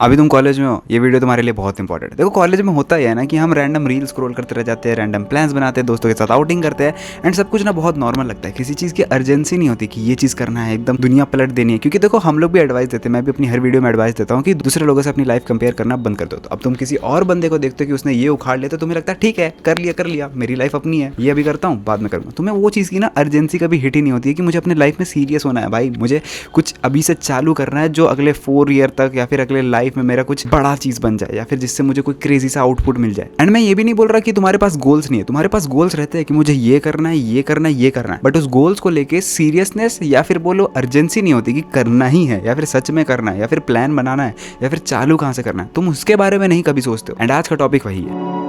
अभी तुम कॉलेज में हो, ये वीडियो तुम्हारे लिए बहुत इंपॉर्टेंट है। देखो कॉलेज में होता ही है ना कि हम रैंडम रील स्क्रॉल करते रह जाते हैं, रैंडम प्लान्स बनाते हैं, दोस्तों के साथ आउटिंग करते हैं एंड सब कुछ ना बहुत नॉर्मल लगता है। किसी चीज़ की अर्जेंसी नहीं होती कि ये चीज़ करना है, एकदम दुनिया पलट देनी है। क्योंकि देखो हम लोग भी एडवाइस देते हैं, मैं भी अपनी हर वीडियो में एडवाइस देता हूँ कि दूसरे लोगों से अपनी लाइफ कंपेयर करना बंद कर दो। तो अब तुम किसी और बंदे को देखते हो कि उसने ये उखाड़ लिया तो तुम्हें लगता है ठीक है कर लिया, मेरी लाइफ अपनी है, ये अभी करता हूँ बाद में करूँगा। तुम्हें वो चीज़ की ना अर्जेंसी कभी हिट ही नहीं होती है कि मुझे अपने लाइफ में सीरियस होना है भाई, मुझे कुछ अभी से चालू करना है जो अगले 4 ईयर तक या फिर अगले लाइफ में मेरा कुछ बड़ा चीज बन जाए या फिर जिससे मुझे कोई क्रेजी सा आउटपुट मिल जाए। एंड मैं ये भी नहीं बोल रहा कि तुम्हारे पास गोल्स नहीं है, तुम्हारे पास गोल्स रहते हैं कि मुझे ये करना है, ये करना है, ये करना है, बट उस गोल्स को लेके सीरियसनेस या फिर बोलो अर्जेंसी नहीं होती कि करना ही है या फिर सच में करना है या फिर प्लान बनाना है या फिर चालू कहां से करना है। तुम उसके बारे में नहीं कभी सोचते हो। एंड आज का टॉपिक वही है।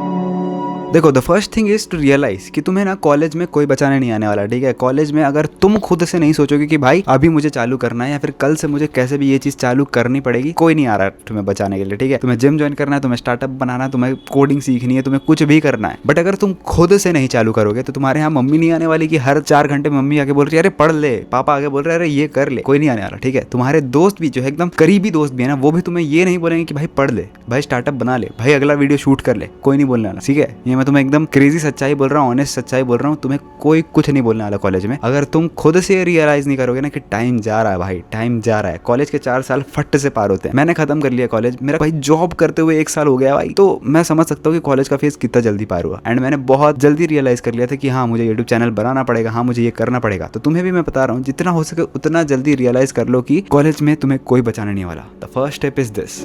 देखो the first thing is to realize कि तुम्हें ना कॉलेज में कोई बचाने नहीं आने वाला, ठीक है। कॉलेज में अगर तुम खुद से नहीं सोचोगे कि भाई अभी मुझे चालू करना है या फिर कल से मुझे कैसे भी ये चीज चालू करनी पड़ेगी, कोई नहीं आ रहा तुम्हें बचाने के लिए, ठीक है। तुम्हें जिम ज्वाइन करना है, तुम्हें स्टार्टअप बनाना है, तुम्हें कोडिंग सीखनी है, तुम्हें कुछ भी करना है, बट अगर तुम खुद से नहीं चालू करोगे तो तुम्हारे यहाँ मम्मी नहीं आने वाली कि हर 4 घंटे मम्मी आके बोल रही है अरे पढ़ ले, पापा आगे बोल रहे हैं अरे ये कर ले, कोई नहीं आने वाला, ठीक है। तुम्हारे दोस्त भी जो है एकदम करीबी दोस्त भी है ना, वो भी तुम्हें ये नहीं बोलेंगे कि भाई पढ़ ले, भाई स्टार्टअप बना ले, भाई अगला वीडियो शूट कर ले, कोई नहीं बोलने वाला, ठीक है। ये मैं तुम्हें एकदम क्रेजी सच्चाई बोल रहा हूँ, ऑनेस्ट सच्चाई बोल रहा हूँ, तुम्हें कोई कुछ नहीं बोलने वाला कॉलेज में। अगर तुम खुद से रियलाइज नहीं करोगे ना कि टाइम जा रहा है भाई, टाइम जा रहा है। कॉलेज के 4 साल फट से पार होते हैं। मैंने खत्म कर लिया कॉलेज, मेरा भाई जॉब करते हुए 1 साल हो गया भाई, तो मैं समझ सकता हूँ कि कॉलेज का फेज कितना जल्दी पार हुआ। एंड मैंने बहुत जल्दी रियलाइज कर लिया था कि हाँ मुझे यूट्यूब चैनल बनाना पड़ेगा, हाँ मुझे ये करना पड़ेगा। तो तुम्हें भी मैं बता रहा हूँ जितना हो सके उतना जल्दी रियलाइज कर लो कि कॉलेज में तुम्हें कोई बचाने नहीं वाला। The first step is this.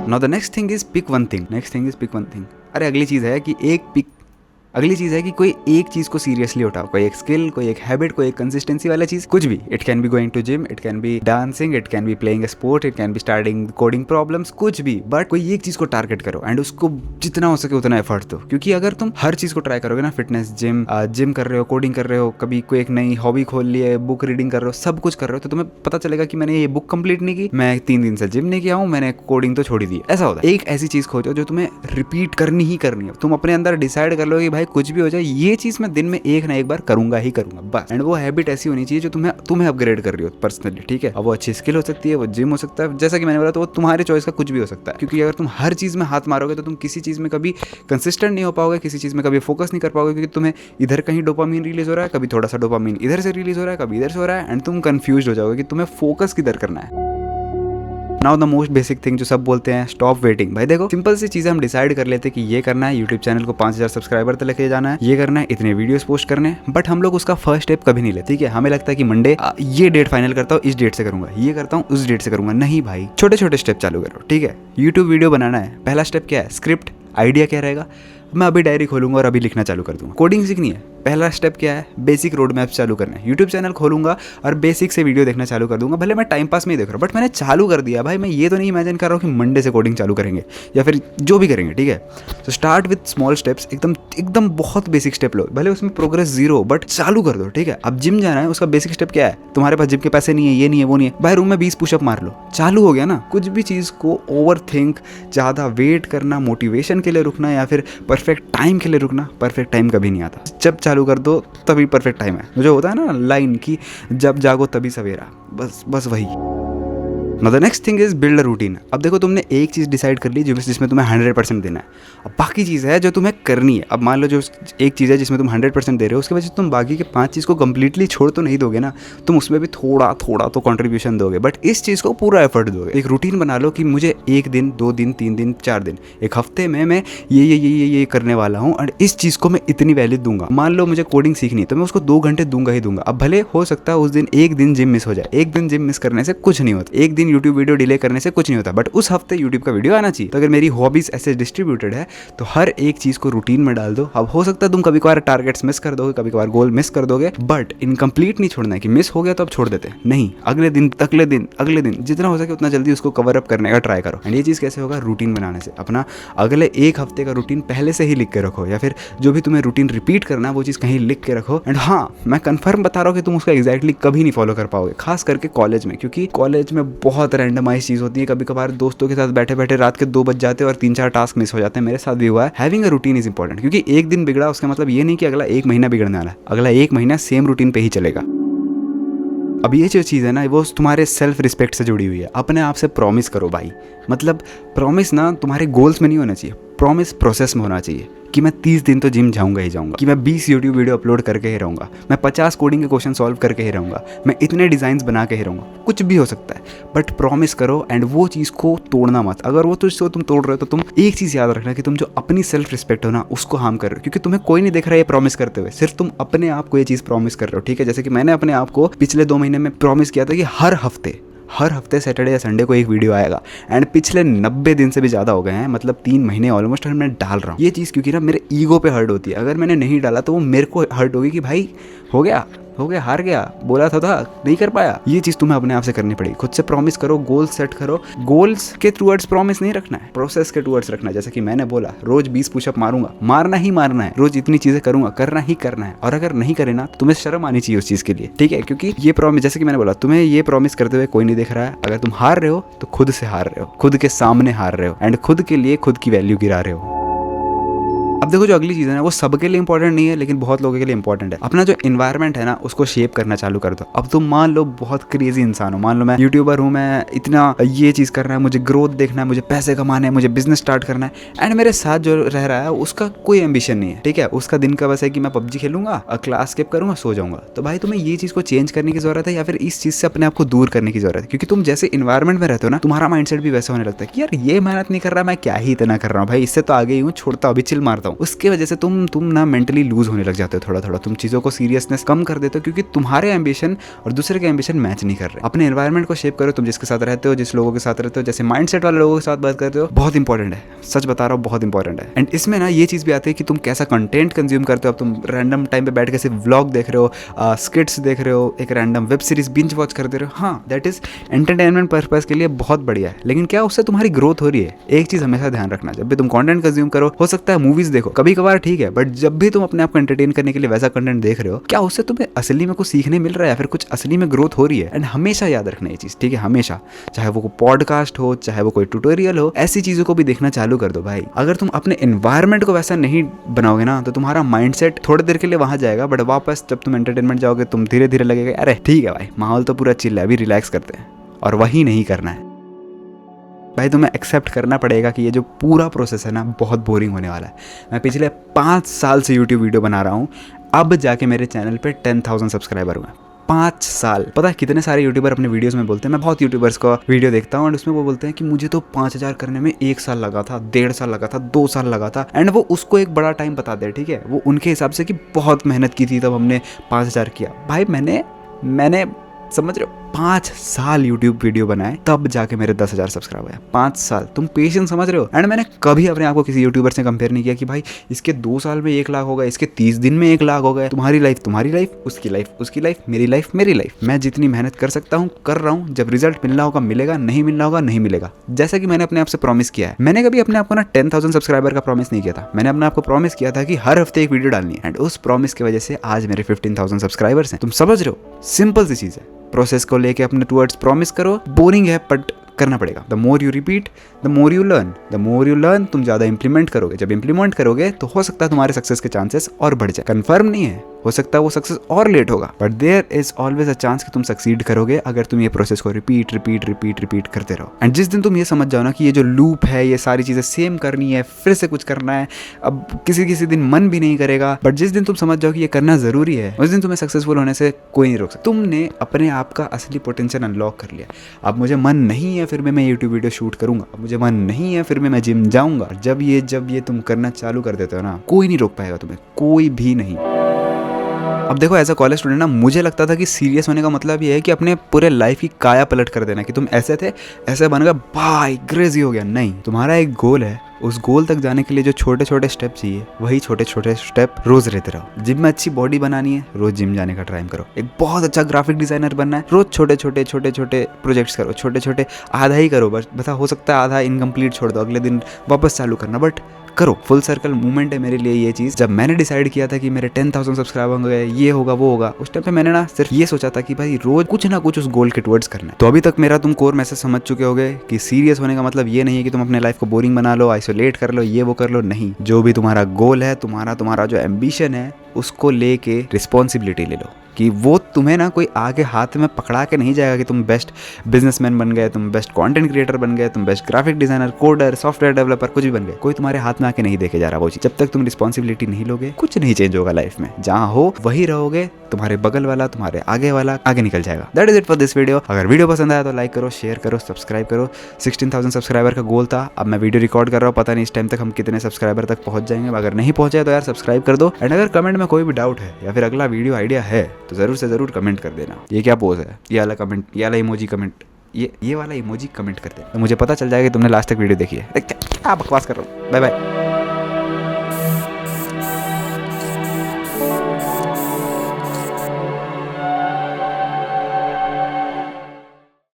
Now the next thing is pick one thing. अरे अगली चीज़ है कि कोई एक चीज़ को सीरियसली उठाओ, कोई एक स्किल, कोई एक हैबिट, कोई एक कंसिस्टेंसी वाला चीज़, कुछ भी। It can be going to gym, it can be dancing, it can be playing sport, it can be starting coding problems, कुछ भी, बट कोई एक चीज़ को टारगेट करो एंड उसको जितना हो सके उतना एफर्ट दो। क्योंकि अगर तुम हर चीज़ को ट्राई करोगे ना, फिटनेस, जिम कर रहे हो, कोडिंग कर रहे हो, कभी कोई एक नई हॉबी खोल ली है, बुक रीडिंग कर रहे हो, सब कुछ कर रहे हो, तो तुम्हें पता चलेगा कि मैंने ये बुक कंप्लीट नहीं की, मैं 3 दिन से जिम नहीं किया हूँ, मैंने कोडिंग तो छोड़ दी। ऐसा होता है। एक ऐसी चीज़ खोजो जो तुम्हें रिपीट करनी ही करनी है। तुम अपने अंदर डिसाइड कर लो कि भाई कुछ भी हो जाए ये चीज मैं दिन में एक ना एक बार करूंगा ही करूंगा, बस। एंड वो हैबिट ऐसी होनी चाहिए जो तुम्हें अपग्रेड कर रही हो पर्सनली, ठीक है। अब वो अच्छी स्किल हो सकती है, वो जिम हो सकता है, जैसा कि मैंने बोला, तो वो तुम्हारे चॉइस का कुछ भी हो सकता है। क्योंकि अगर तुम हर चीज में हाथ मारोगे तो तुम किसी चीज में कभी कंसिस्टेंट नहीं हो पाओगे, किसी चीज में कभी फोकस नहीं कर पाओगे, क्योंकि तुम्हें इधर कहीं डोपामीन रिलीज हो रहा है, कभी थोड़ा सा डोपामीन इधर से रिलीज हो रहा है, कभी इधर से हो रहा है, एंड तुम कंफ्यूज हो जाओगे कि तुम्हें फोकस किधर करना है। Now the most basic thing जो सब बोलते हैं, स्टॉप वेटिंग। भाई देखो सिंपल सी चीजें हम डिसाइड कर लेते हैं कि ये करना है, यूट्यूब चैनल को 5000 सब्सक्राइबर तक लेके जाना है, ये करना है, इतने वीडियोस पोस्ट करने हैं, बट हम लोग उसका फर्स्ट स्टेप कभी नहीं लेते, ठीक है। हमें लगता है कि मंडे ये डेट फाइनल करता हूँ, इस डेट से करूंगा, ये करता हूँ, उस डेट से करूंगा। नहीं भाई, छोटे छोटे स्टेप चालू करो, ठीक है। यूट्यूब वीडियो बनाना है, पहला स्टेप क्या है? स्क्रिप्ट, आइडिया क्या रहेगा, मैं अभी डायरी खोलूंगा और अभी लिखना चालू कर दूंगा। कोडिंग सीखनी है, पहला स्टेप क्या है? बेसिक रोड मैप्स चालू करना है। यूट्यूब चैनल खोलूंगा और बेसिक से वीडियो देखना चालू कर दूंगा, भले मैं टाइम पास में ही देख रहा हूँ, बट मैंने चालू कर दिया भाई। मैं ये तो नहीं इमेजिन कर रहा हूँ कि मंडे से कोडिंग चालू करेंगे या फिर जो भी करेंगे, ठीक है। तो स्टार्ट विद स्मॉल स्टेप्स, एकदम बहुत बेसिक स्टेप लो, भले उसमें प्रोग्रेस 0, बट चालू कर दो, ठीक है। अब जिम जाना है, उसका बेसिक स्टेप क्या है? तुम्हारे पास जिम के पैसे नहीं है, ये नहीं है, वो नहीं है, भाई रूम में 20 पुशअप मार लो, चालू हो गया ना। कुछ भी चीज़ को ओवर थिंक, ज़्यादा वेट करना, मोटिवेशन के लिए रुकना या फिर परफेक्ट टाइम के लिए रुकना, परफेक्ट टाइम कभी नहीं आता। जब चालू कर दो तभी परफेक्ट टाइम है। जो होता है ना लाइन की, जब जागो तभी सवेरा, बस वही। Now the next thing is build a routine। अब देखो तुमने एक चीज़ डिसाइड कर ली जिसमें तुम्हें 100% देना है, अब बाकी चीज़ है जो तुम्हें करनी है। अब मान लो जो एक चीज़ है जिसमें तुम 100% दे रहे हो, उसके वजह से तुम बाकी के 5 चीज़ को कंप्लीटली छोड़ तो नहीं दोगे ना, तुम उसमें भी थोड़ा तो कंट्रीब्यूशन दोगे, बट इस चीज़ को पूरा एफर्ट दोगे। एक रूटीन बना लो कि मुझे 1 दिन, 2 दिन, 3 दिन, 4 दिन, एक हफ्ते में मैं ये करने वाला हूँ और इस चीज़ को मैं इतनी वैल्यू दूंगा। मान लो मुझे कोडिंग सीखनी है तो मैं उसको 2 घंटे दूंगा ही दूंगा। अब भले हो सकता है उस दिन 1 दिन जिम मिस हो जाए, 1 दिन जिम मिस करने से कुछ नहीं होता, 1 दिन यूट्यूब वीडियो डिले करने से कुछ नहीं होता, बट उस हफ्ते यूट्यूब का वीडियो आना चाहिए। तो अगर मेरी हॉबीज ऐसे डिस्ट्रीब्यूटेड है तो हर एक चीज को रूटीन में डाल दो। अब हो सकता है तुम कभी कभार टारगेट्स मिस कर दोगे, कभी कभार गोल मिस कर दोगे, बट इनकम्प्लीट नहीं छोड़ना है कि मिस हो गया तो अब छोड़ देते हैं, नहीं। अगले दिन जितना हो सके उतना जल्दी उसको कवर अप करने का ट्राई करो। एंड ये चीज कैसे होगा? रूटीन बनाने से। अपना अगले 1 हफ्ते का रूटीन पहले से ही लिख के रखो, या फिर जो भी तुम्हें रूटीन रिपीट करना है वो चीज कहीं लिख के रखो। एंड हाँ, मैं कंफर्म बता रहा हूँ कि तुम उसका एग्जैक्टली कभी नहीं फॉलो कर पाओगे, खास करके कॉलेज में, क्योंकि कॉलेज में बहुत रैंडमाइज चीज होती है। कभी कभार दोस्तों के साथ बैठे बैठे रात के 2 बज जाते हैं और 3-4 टास्क मिस हो जाते हैं। मेरे साथ भी हुआ है। Having a routine is important, क्योंकि एक दिन बिगड़ा उसका मतलब ये नहीं कि अगला 1 महीना बिगड़ने वाला है, अगला 1 महीना सेम रूटीन पे ही चलेगा। अब ये जो चीज़ है ना वो तुम्हारे सेल्फ रिस्पेक्ट से जुड़ी हुई है। अपने आप से प्रॉमिस करो भाई, मतलब प्रॉमिस ना तुम्हारे गोल्स में नहीं होना चाहिए, प्रॉमिस प्रोसेस में होना चाहिए कि मैं 30 दिन तो जिम जाऊंगा ही जाऊंगा, कि मैं 20 यूट्यूब वीडियो अपलोड करके ही रहूँगा, मैं 50 कोडिंग के क्वेश्चन सॉल्व करके ही रहूँगा, मैं इतने डिज़ाइंस बना के ही रहूँगा। कुछ भी हो सकता है, बट प्रॉमिस करो एंड वो चीज़ को तोड़ना मत। अगर वो चीज़ को तुम तोड़ रहे हो तो तुम एक चीज़ याद रखना कि तुम जो अपनी सेल्फ रिस्पेक्ट हो ना उसको हार्म कर रहे हो, क्योंकि तुम्हें कोई नहीं देख रहा है ये प्रॉमिस करते हुए, सिर्फ तुम अपने आप को ये चीज़ प्रॉमिस कर रहे हो। ठीक है, जैसे कि मैंने अपने आप को पिछले 2 महीने में प्रॉमिस किया था कि हर हफ्ते सैटरडे या संडे को एक वीडियो आएगा, एंड पिछले 90 दिन से भी ज़्यादा हो गए हैं, मतलब 3 महीने ऑलमोस्ट मैं डाल रहा हूँ ये चीज़, क्योंकि ना मेरे ईगो पे हर्ट होती है। अगर मैंने नहीं डाला तो वो मेरे को हर्ट होगी कि भाई हो गया, हार गया, बोला था नहीं कर पाया। ये चीज़ तुम्हें अपने आप से करनी पड़ेगी। खुद से प्रॉमिस करो, गोल्स सेट करो। गोल्स के टुवर्ड्स प्रॉमिस नहीं रखना है, प्रोसेस के टुवर्ड्स रखना है। जैसे कि मैंने बोला रोज 20 पुशअप मारूंगा, मारना ही मारना है, रोज इतनी चीजें करूंगा, करना ही करना है। और अगर नहीं करे ना तो तुम्हें शर्म आनी चाहिए उस चीज़ के लिए, ठीक है, क्योंकि ये प्रॉमिस, जैसे कि मैंने बोला, तुम्हें ये प्रॉमिस करते हुए कोई नहीं देख रहा है। अगर तुम हार रहे हो तो खुद से हार रहे हो, खुद के सामने हार रहे हो, एंड खुद के लिए खुद की वैल्यू गिरा रहे हो। अब देखो जो अगली चीज़ है ना वो सबके लिए इंपॉर्टेंट नहीं है, लेकिन बहुत लोगों के लिए इंपॉर्टेंट है। अपना जो इन्वायरमेंट है ना उसको शेप करना चालू कर दो। अब तुम मान लो बहुत क्रेजी इंसान हो, मान लो मैं यूट्यूबर हूँ, मैं इतना ये चीज़ करना है, मुझे ग्रोथ देखना है, मुझे पैसे कमाने हैं, मुझे बिजनेस स्टार्ट करना है, एंड मेरे साथ जो रह रहा है उसका कोई एम्बिशन नहीं है, ठीक है, उसका दिन का बस है कि मैं पबजी खेलूंगा, क्लास स्किप करूंगा, सो जाऊंगा। तो भाई तुम्हें ये चीज़ को चेंज करने की जरूरत है, या फिर इस चीज़ से अपने आप को दूर करने की जरूरत है, क्योंकि तुम जैसे इन्वायरमेंट में रहते हो ना तुम्हारा माइंडसेट भी वैसा होने लगता है कि यार ये मेहनत नहीं कर रहा, मैं क्या ही इतना कर रहा हूँ, भाई इससे तो आगे ही हूँ, छोड़ता हूँ, अभी चिल मारता हूँ। उसके वजह से तुम ना मेंटली लूज होने लग जाते हो, थोड़ा तुम चीज़ों को सीरियसनेस कम कर देते हो, क्योंकि तुम्हारे एम्बिशन और दूसरे के एम्बिशन मैच नहीं कर रहे। अपने एनवायरनमेंट को शेप करो, तुम जिसके साथ रहते हो, जिस लोगों के साथ रहते हो, जैसे माइंडसेट वाले लोगों के साथ बात करते हो, बहुत इंपॉर्टेंट है, सच बता रहा हूँ, बहुत इंपॉर्टेंट है। एंड इसमें ना ये चीज़ भी आती है कि तुम कैसा कंटेंट कंज्यूम करते हो। अब तुम रैंडम टाइम पे बैठ के सिर्फ व्लॉग देख रहे हो, स्किट्स देख रहे हो, एक random web series binge watch करते रहे हो, हाँ दैट इज एंटरटेनमेंट पर्पज के लिए बहुत बढ़िया है, लेकिन क्या उससे तुम्हारी ग्रोथ हो रही है? एक चीज़ हमेशा ध्यान रखना, जब भी तुम कंटेंट कंज्यूम करो, हो सकता है मूवीज देखो कभी कभार, ठीक है, बट जब भी तुम अपने आप को एंटरटेन करने के लिए वैसा कंटेंट देख रहे हो, क्या उससे तुम्हें असली में कुछ सीखने मिल रहा है या फिर कुछ असली में ग्रोथ हो रही है? एंड हमेशा याद रखना ये चीज़, ठीक है, हमेशा, चाहे वो पॉडकास्ट हो, चाहे वो कोई ट्यूटोरियल हो, ऐसी चीज़ों को भी देखना चालू कर दो भाई। अगर तुम अपने एनवायरनमेंट को वैसा नहीं बनाओगे ना तो तुम्हारा माइंडसेट थोड़ी देर के लिए वहां जाएगा, बट वापस जब तुम एंटरटेनमेंट जाओगे तुम धीरे धीरे लगेगा अरे ठीक है भाई माहौल तो पूरा चिल है, अभी रिलैक्स करते हैं, और वही नहीं करना है भाई। तुम्हें एक्सेप्ट करना पड़ेगा कि ये जो पूरा प्रोसेस है ना बहुत बोरिंग होने वाला है। मैं पिछले 5 साल से यूट्यूब वीडियो बना रहा हूँ, अब जाके मेरे चैनल पे 10,000 सब्सक्राइबर हुए। 5 साल। पता है कितने सारे यूट्यूबर अपने वीडियोस में बोलते हैं, मैं बहुत यूट्यूबर्स का वीडियो देखता हूँ और उसमें वो बोलते हैं कि मुझे तो 5,000 करने में 1 साल लगा था, 1.5 साल लगा था, 2 साल लगा था, एंड वो उसको एक बड़ा टाइम बताते हैं, ठीक है, वो उनके हिसाब से कि बहुत मेहनत की थी तब हमने 5,000 किया। भाई मैंने समझ रहे हो 5 साल यूट्यूब वीडियो बनाए तब जाके मेरे 10,000 सब्सक्राइब हुए। 5 साल, तुम पेशेंस समझ रहे हो? एंड मैंने कभी अपने आप को किसी यूट्यूबर से कंपेयर नहीं किया कि भाई इसके 2 साल में 1 लाख हो गए, इसके 30 दिन में 1 लाख हो गए। तुम्हारी लाइफ, उसकी लाइफ, मेरी लाइफ। मैं जितनी मेहनत कर सकता हूँ कर रहा हूँ, जब रिजल्ट मिलना होगा मिलेगा, नहीं मिलना होगा नहीं मिलेगा। जैसा कि मैंने अपने आप से प्रॉमिस किया है, मैंने कभी अपने आप को ना 10,000 सब्सक्राइबर का प्रॉमिस नहीं किया था, मैंने अपने आप को प्रॉमिस किया था कि हर हफ्ते एक वीडियो डालनी है, एंड उस प्रॉमिस की वजह से आज मेरे 15,000 सब्सक्राइबर्स हैं। तुम समझ रहे हो? सिंपल सी चीज है। प्रोसेस को लेके अपने टुवर्ड्स प्रॉमिस करो, बोरिंग है बट करना पड़ेगा। The more you repeat the more you learn, तुम ज्यादा इंप्लीमेंट करोगे। जब इंप्लीमेंट करोगे तो हो सकता है तुम्हारे सक्सेस के चांसेस और बढ़ जाए। कंफर्म नहीं है, हो सकता है वो सक्सेस और लेट होगा, but there is always a chance कि तुम सक्सीड करोगे अगर तुम ये प्रोसेस को रिपीट करते रहो। एंड जिस दिन तुम ये समझ जाओ ना कि ये जो लूप है, ये सारी चीजें सेम करनी है, फिर से कुछ करना है, अब किसी दिन मन भी नहीं करेगा, बट जिस दिन तुम समझ जाओ कि ये करना जरूरी है, उस दिन तुम्हें सक्सेसफुल होने से कोई नहीं रोक सकता। तुमने अपने आप का असली पोटेंशियल अनलॉक कर लिया। अब मुझे मन नहीं है फिर मैं यूट्यूब वीडियो शूट करूंगा, अब मुझे मन नहीं है फिर मैं जिम जाऊंगा। जब ये तुम करना चालू कर देते हो ना, कोई नहीं रोक पाएगा तुम्हें, कोई भी नहीं। अब देखो एज अ कॉलेज स्टूडेंट ना, मुझे लगता था कि सीरियस होने का मतलब ये है कि अपने पूरे लाइफ की काया पलट कर देना, कि तुम ऐसे थे ऐसे बन गए, भाई क्रेजी हो गया। नहीं, तुम्हारा एक गोल है, उस गोल तक जाने के लिए जो छोटे छोटे स्टेप चाहिए, वही छोटे छोटे स्टेप रोज रहते रहो। जिम में अच्छी बॉडी बनानी है, रोज जिम जाने का ट्राई करो। एक बहुत अच्छा ग्राफिक डिजाइनर बनना है, रोज छोटे छोटे प्रोजेक्ट्स करो, छोटे आधा ही करो बस हो सकता है आधा इनकम्प्लीट छोड़ दो, अगले दिन वापस चालू करना, बट करो। फुल सर्कल मूवमेंट है मेरे लिए ये चीज़। जब मैंने डिसाइड किया था कि मेरे 10,000 सब्सक्राइबर होंगे, ये होगा वो होगा, उस टाइम पे मैंने ना सिर्फ ये सोचा था कि भाई रोज कुछ ना कुछ उस गोल के टुवर्ड्स करना है। तो अभी तक मेरा तुम कोर मैसेज समझ चुके होगे कि सीरियस होने का मतलब ये नहीं है कि तुम अपने लाइफ को बोरिंग बना लो, आइसोलेट कर लो, ये वो कर लो। नहीं, जो भी तुम्हारा गोल है, तुम्हारा जो एम्बिशन है, उसको लेके रिस्पॉन्सिबिलिटी ले लो। कि वो तुम्हें ना कोई आगे हाथ में पकड़ा के नहीं जाएगा कि तुम बेस्ट बिजनेसमैन बन गए, तुम बेस्ट कंटेंट क्रिएटर बन गए, तुम best graphic designer, coder, software developer, कुछ भी बन गए। कोई तुम्हारे हाथ में आके नहीं देके जा रहा वो चीज। जब तक तुम रिस्पॉन्सिबिलिटी नहीं लोगे कुछ नहीं चेंज होगा लाइफ में। जहाँ हो वही रहोगे, तुम्हारे बगल वाला, तुम्हारे आगे वाला आगे निकल जाएगा। That is it for this video. अगर वीडियो पसंद आया तो लाइक करो, शेयर करो, सब्सक्राइब करो। 16,000 सब्सक्राइबर का गोल था, अब मैं वीडियो रिकॉर्ड कर रहा हूँ, पता नहीं इस टाइम तक हम कितने सब्सक्राइबर तक पहुंच जाएंगे। अगर नहीं पहुंचे तो यार सब्सक्राइब कर दो। एंड अगर कमेंट में कोई भी डाउट है या फिर अगला वीडियो आइडिया है तो जरूर से जरूर कमेंट कर देना। ये क्या पोज है, ये वाला कमेंट, ये वाला इमोजी कमेंट, ये वाला इमोजी कमेंट कर देना, तो मुझे पता चल जाएगा कि तुमने लास्ट तक वीडियो देखी है। क्या बकवास कर रहा हूँ। Bye bye.